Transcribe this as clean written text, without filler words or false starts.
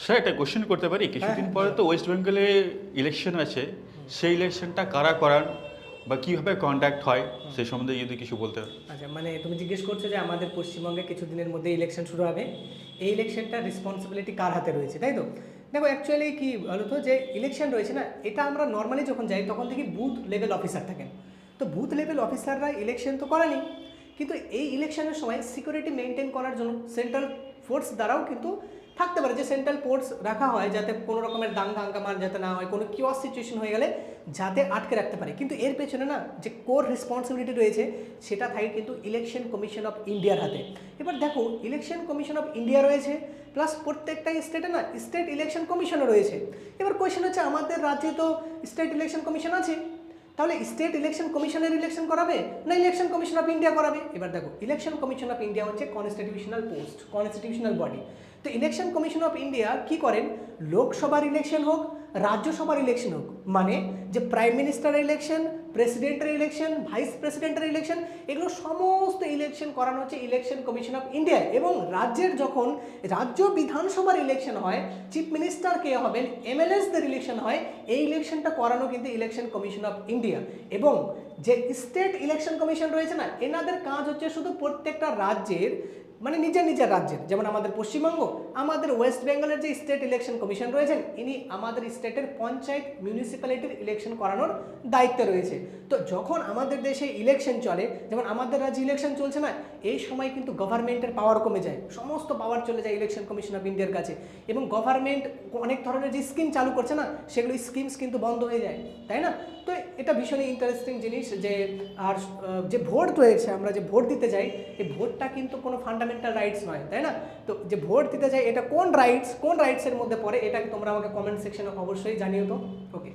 Sir একটা question করতে পারি? কিছুদিন পরে তো ওয়েস্ট বেঙ্গলে ইলেকশন আছে, সেই ইলেকশনটা কারা করান বা কিভাবে কন্ডাক্ট হয় সেই সম্বন্ধে যদি কিছু বলতে। আচ্ছা, মানে তুমি জিজ্ঞেস করছো যে আমাদের পশ্চিমবঙ্গে কিছুদিনের মধ্যে ইলেকশন শুরু হবে, এই ইলেকশনটার রেসপন্সিবিলিটি কার হাতে রয়েছে, তাই তো? দেখো অ্যাকচুয়ালি কি বলতো, যে ইলেকশন রয়েছে না, এটা আমরা নর্মালি যখন যাই তখন থেকে বুথ লেভেল অফিসার থাকেন। তো বুথ লেভেল অফিসাররা ইলেকশন তো করেনি, কিন্তু এই ইলেকশনের সময় সিকিউরিটি মেনটেন করার জন্য সেন্ট্রাল ফোর্স দ্বারাও কিন্তু থাকতে পারে, যে সেন্ট্রাল ফোর্স রাখা হয় যাতে কোনো রকমের দাঙ্গা হাঙ্গামা যাতে না হয়, কোনো কিওয়াস সিচুয়েশন হয়ে গেলে যাতে আটকে রাখতে পারে। কিন্তু এর পেছনে না যে কোর রেসপন্সিবিলিটি রয়েছে সেটা থাকে কিন্তু ইলেকশন কমিশন অফ ইন্ডিয়ার হাতে। এবার দেখো, ইলেকশন কমিশন অফ ইন্ডিয়া রয়েছে, প্লাস প্রত্যেকটা স্টেটে না স্টেট ইলেকশন কমিশনও রয়েছে। এবার কোয়েশ্চেন হচ্ছে, আমাদের রাজ্যে তো স্টেট ইলেকশন কমিশন আছে, তাহলে স্টেট ইলেকশন কমিশনের ইলেকশন করাবে না ইলেকশন কমিশন অফ ইন্ডিয়া করাবে? এবার দেখো, ইলেকশন কমিশন অফ ইন্ডিয়া হচ্ছে কনস্টিটিউশনাল পোস্ট, কনস্টিটিউশনাল বডি। তো ইলেকশন কমিশন অফ ইন্ডিয়া কি করেন, লোকসভার ইলেকশন হোক, রাজ্যসভার ইলেকশন হোক, মানে যে প্রাইম মিনিস্টারের ইলেকশন, প্রেসিডেন্টের ইলেকশন, ভাইস প্রেসিডেন্টের ইলেকশন, এগুলো সমস্ত ইলেকশন করানো হচ্ছে ইলেকশন কমিশন অফ ইন্ডিয়া। এবং রাজ্যের যখন রাজ্য বিধানসভার ইলেকশন হয়, চিফ মিনিস্টার কে হবেন, এমএলএসদের ইলেকশন হয়, এই ইলেকশনটা করানো কিন্তু ইলেকশন কমিশন অফ ইন্ডিয়া। এবং যে স্টেট ইলেকশন কমিশন রয়েছে না, এনাদের কাজ হচ্ছে শুধু প্রত্যেকটা রাজ্যের, মানে নিজের নিজের রাজ্যের, যেমন আমাদের পশ্চিমবঙ্গ, আমাদের ওয়েস্ট বেঙ্গলের যে স্টেট ইলেকশন কমিশন রয়েছেন, ইনি আমাদের স্টেটের পঞ্চায়েত মিউনিসিপ্যালিটির ইলেকশন করানোর দায়িত্বে রয়েছে। তো যখন আমাদের দেশে ইলেকশন চলে, যেমন আমাদের রাজ্যে ইলেকশন চলছে না, এই সময় কিন্তু গভর্নমেন্টের পাওয়ার কমে যায়, সমস্ত পাওয়ার চলে যায় ইলেকশন কমিশন অফ ইন্ডিয়ার কাছে। এবং গভর্নমেন্ট অনেক ধরনের যে স্কিম চালু করছে না, সেগুলো স্কিমস কিন্তু বন্ধ হয়ে যায়, তাই না? তো এটা ভীষণই ইন্টারেস্টিং জিনিস যে, আর যে ভোট রয়েছে, আমরা যে ভোট দিতে যাই, এই ভোটটা কিন্তু কোনো ফান্ডামেন্টাল রাইটস নয়, তাই না? তো যে ভোট দিতে যাই, এটা কোন রাইটসের মধ্যে পড়ে, এটা তোমরা আমাকে কমেন্ট সেকশনে অবশ্যই জানিও তো। ওকে।